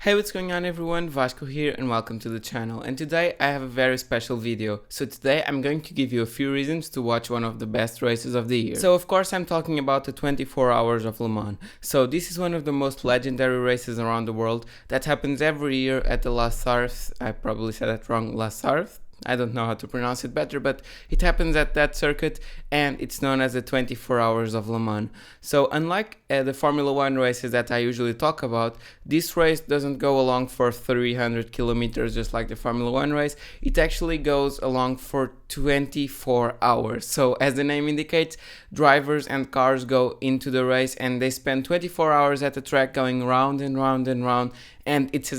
Hey, what's going on everyone, Vasco here and welcome to the channel, and today I have a very special video. So today I'm going to give you a few reasons to watch one of the best races of the year. So of course I'm talking about the 24 Hours of Le Mans. So this is one of the most legendary races around the world that happens every year at the La Sarthe. I probably said that wrong, La Sarthe. I don't know how to pronounce it better, but it happens at that circuit and it's known as the 24 Hours of Le Mans. So unlike the Formula 1 races that I usually talk about, this race doesn't go along for 300 kilometers just like the Formula 1 race. It actually goes along for 24 hours. So as the name indicates, drivers and cars go into the race and they spend 24 hours at the track going round and round and round, and it's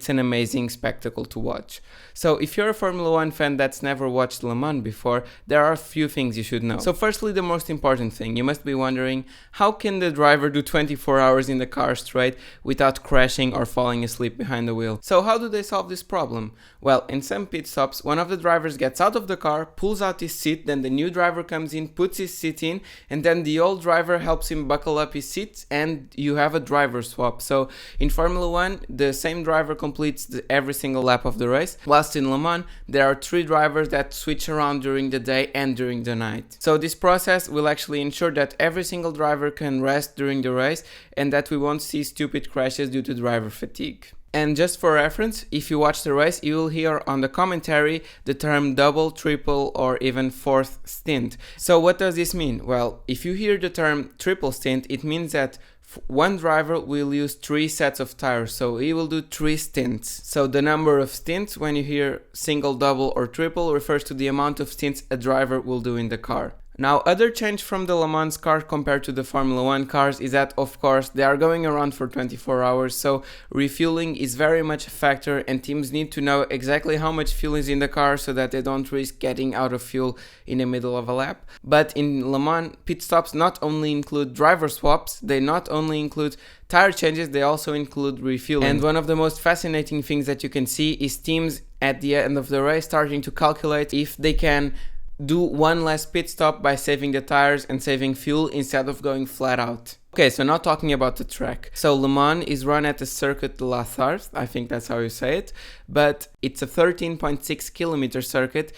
an amazing spectacle to watch. So if you're a Formula 1 fan that's never watched Le Mans before, there are a few things you should know. So firstly, the most important thing, you must be wondering, how can the driver do 24 hours in the car straight without crashing or falling asleep behind the wheel? So how do they solve this problem? Well, in some pit stops, one of the drivers gets out of the car, pulls out his seat, then the new driver comes in, puts his seat in, and then the old driver helps him buckle up his seat, and you have a driver swap. So in Formula 1, the same driver completes every single lap of the race, whilst in Le Mans, there are 3 drivers that switch around during the day and during the night. So this process will actually ensure that every single driver can rest during the race and that we won't see stupid crashes due to driver fatigue. And just for reference, if you watch the race, you will hear on the commentary the term double, triple, or even fourth stint. So what does this mean? Well, if you hear the term triple stint, it means that one driver will use 3 sets of tires, so he will do 3 stints. So the number of stints when you hear single, double, or triple refers to the amount of stints a driver will do in the car. Now, other change from the Le Mans car compared to the Formula 1 cars is that, of course, they are going around for 24 hours, so refueling is very much a factor and teams need to know exactly how much fuel is in the car so that they don't risk getting out of fuel in the middle of a lap. But in Le Mans, pit stops not only include driver swaps, they not only include tire changes, they also include refueling. And one of the most fascinating things that you can see is teams at the end of the race starting to calculate if they can do one less pit stop by saving the tires and saving fuel instead of going flat out. Okay, so now talking about the track. So Le Mans is run at the Circuit de la Sarthe, I think that's how you say it, but it's a 13.6 kilometer circuit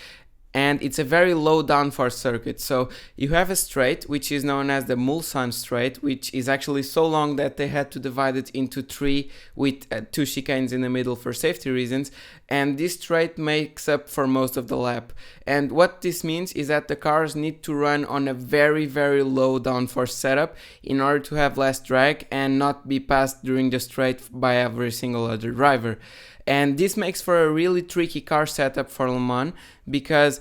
and it's a very low downforce circuit. So you have a straight which is known as the Mulsanne straight, which is actually so long that they had to divide it into 3 with 2 chicanes in the middle for safety reasons, and this straight makes up for most of the lap. And what this means is that the cars need to run on a very low downforce setup in order to have less drag and not be passed during the straight by every single other driver. And this makes for a really tricky car setup for Le Mans because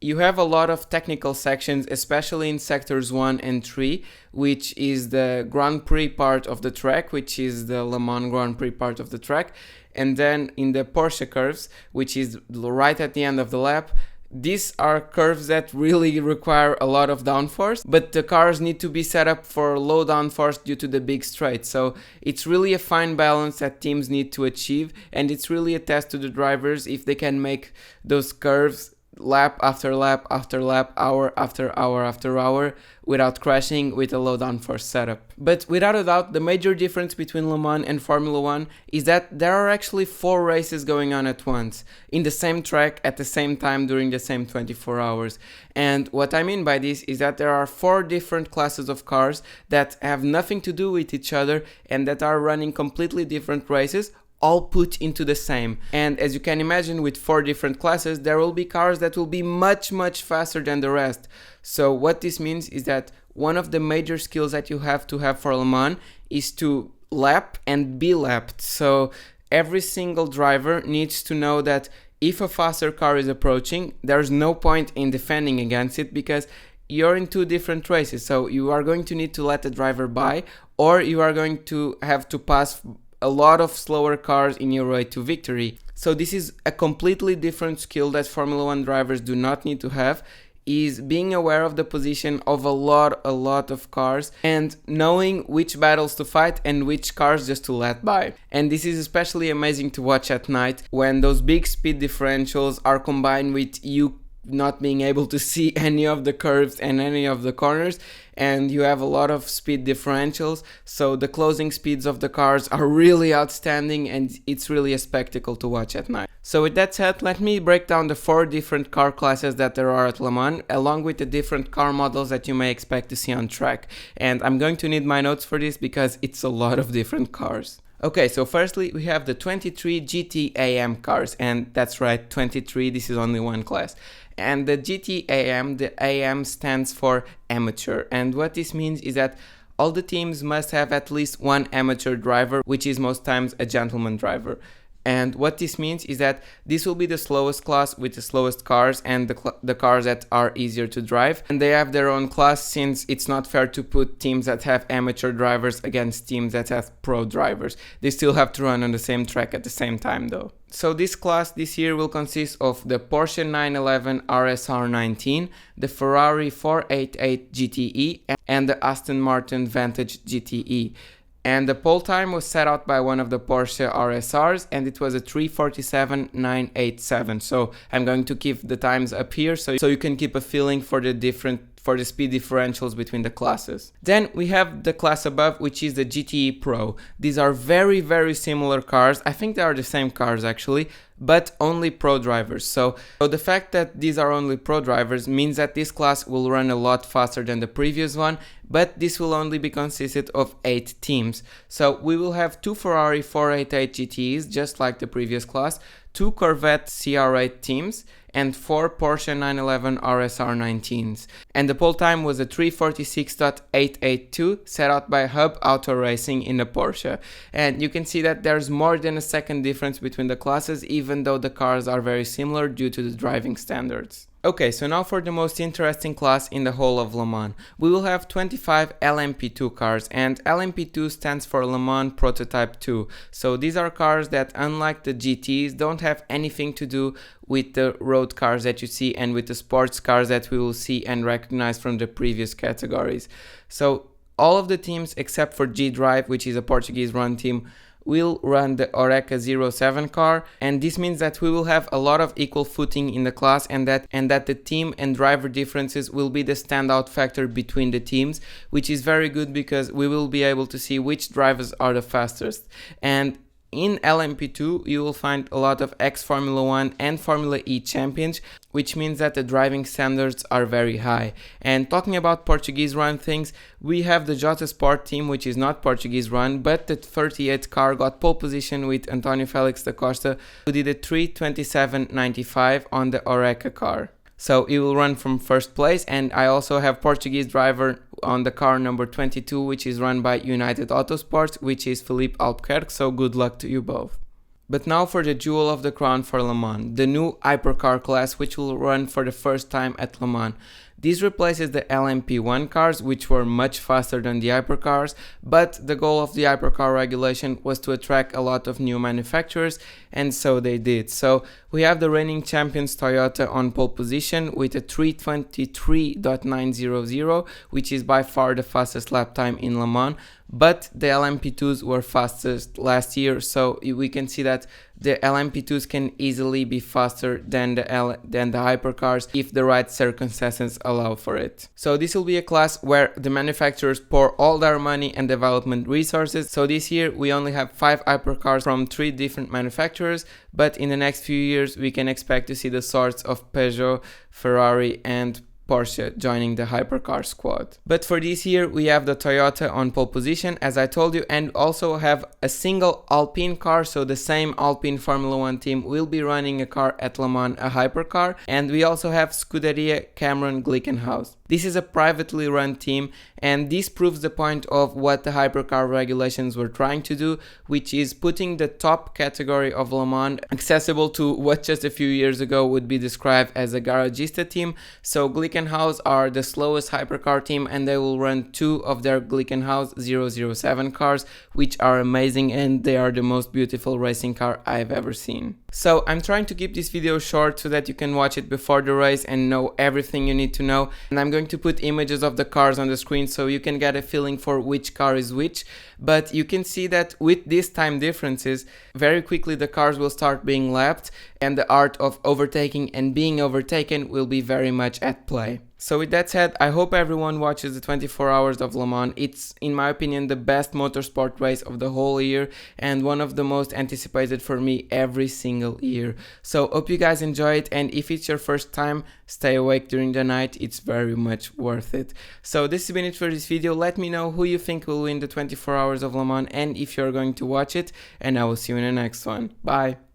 you have a lot of technical sections, especially in sectors 1 and 3, which is the Grand Prix part of the track, which is the Le Mans Grand Prix part of the track. And then in the Porsche curves, which is right at the end of the lap, these are curves that really require a lot of downforce, but the cars need to be set up for low downforce due to the big straight. So it's really a fine balance that teams need to achieve, and it's really a test to the drivers if they can make those curves lap after lap after lap, hour after hour after hour, without crashing with a low downforce setup. But without a doubt, the major difference between Le Mans and Formula 1 is that there are actually 4 races going on at once, in the same track at the same time during the same 24 hours. And what I mean by this is that there are 4 different classes of cars that have nothing to do with each other and that are running completely different races, all put into the same. And as you can imagine, with 4 different classes, there will be cars that will be much faster than the rest. So what this means is that one of the major skills that you have to have for Le Mans is to lap and be lapped. So every single driver needs to know that if a faster car is approaching, there's no point in defending against it because you're in 2 different races. So you are going to need to let the driver by, or you are going to have to pass a lot of slower cars in your way to victory. So this is a completely different skill that Formula 1 drivers do not need to have, is being aware of the position of a lot of cars and knowing which battles to fight and which cars just to let by. And this is especially amazing to watch at night when those big speed differentials are combined with you not being able to see any of the curves and any of the corners, and you have a lot of speed differentials, so the closing speeds of the cars are really outstanding and it's really a spectacle to watch at night. So with that said, let me break down the 4 different car classes that there are at Le Mans, along with the different car models that you may expect to see on track. And I'm going to need my notes for this because it's a lot of different cars. Okay, so firstly we have the 23 GTE-AM cars, and that's right, 23, this is only one class. And the GTE-AM, the AM stands for amateur, and what this means is that all the teams must have at least one amateur driver, which is most times a gentleman driver. And what this means is that this will be the slowest class with the slowest cars and the cars that are easier to drive. And they have their own class, since it's not fair to put teams that have amateur drivers against teams that have pro drivers. They still have to run on the same track at the same time though. So this class this year will consist of the Porsche 911 RSR 19, the Ferrari 488 GTE and the Aston Martin Vantage GTE. And the pole time was set out by one of the Porsche RSRs, and it was a 3:47.987. So I'm going to keep the times up here so you can keep a feeling for the speed differentials between the classes. Then we have the class above, which is the GTE-PRO. These are very, very similar cars. I think they are the same cars actually, but only pro drivers. So the fact that these are only pro drivers means that this class will run a lot faster than the previous one, but this will only be consisted of 8 teams. So we will have 2 Ferrari 488 GTEs, just like the previous class, 2 Corvette CR8 teams, and 4 Porsche 911 RSR 19s. And the pole time was a 3:46.882 set out by Hub Auto Racing in the Porsche. And you can see that there's more than a second difference between the classes, even though the cars are very similar due to the driving standards. Okay, so now for the most interesting class in the whole of Le Mans. We will have 25 LMP2 cars, and LMP2 stands for Le Mans Prototype 2. So these are cars that, unlike the GTs, don't have anything to do with the road cars that you see and with the sports cars that we will see and recognize from the previous categories. So all of the teams except for G-Drive, which is a Portuguese run team, will run the Oreca 07 car, and this means that we will have a lot of equal footing in the class, and that the team and driver differences will be the standout factor between the teams, which is very good because we will be able to see which drivers are the fastest. And in LMP2 you will find a lot of ex-Formula 1 and Formula E champions, which means that the driving standards are very high. And talking about Portuguese run things, we have the Jota Sport team, which is not Portuguese run, but the 38 car got pole position with António Félix da Costa, who did a 3:27.95 on the Oreca car. So he will run from first place, and I also have Portuguese driver on the car number 22, which is run by United Autosports, which is Filipe Albuquerque, so good luck to you both. But now for the jewel of the crown for Le Mans, the new HyperCar class, which will run for the first time at Le Mans. This replaces the LMP1 cars, which were much faster than the hypercars, but the goal of the hypercar regulation was to attract a lot of new manufacturers, and so they did. So we have the reigning champions Toyota on pole position with a 3:23.900, which is by far the fastest lap time in Le Mans, but the LMP2s were fastest last year, so we can see that the LMP2s can easily be faster than the hypercars if the right circumstances allow for it. So this will be a class where the manufacturers pour all their money and development resources. So this year we only have 5 hypercars from 3 different manufacturers, but in the next few years we can expect to see the sorts of Peugeot, Ferrari and Porsche joining the hypercar squad. But for this year we have the Toyota on pole position, as I told you, and also have a single Alpine car, so the same Alpine Formula 1 team will be running a car at Le Mans, a hypercar, and we also have Scuderia Cameron Glickenhaus. This is a privately run team, and this proves the point of what the hypercar regulations were trying to do, which is putting the top category of Le Mans accessible to what just a few years ago would be described as a garagista team. So Glickenhaus are the slowest hypercar team, and they will run 2 of their Glickenhaus 007 cars, which are amazing, and they are the most beautiful racing car I've ever seen. So I'm trying to keep this video short so that you can watch it before the race and know everything you need to know. And I'm going to put images of the cars on the screen so you can get a feeling for which car is which. But you can see that with these time differences, very quickly the cars will start being lapped and the art of overtaking and being overtaken will be very much at play. So with that said, I hope everyone watches the 24 Hours of Le Mans. It's, in my opinion, the best motorsport race of the whole year and one of the most anticipated for me every single year. So hope you guys enjoy it, and if it's your first time, stay awake during the night. It's very much worth it. So this has been it for this video. Let me know who you think will win the 24 Hours of Le Mans and if you're going to watch it, and I will see you in the next one. Bye!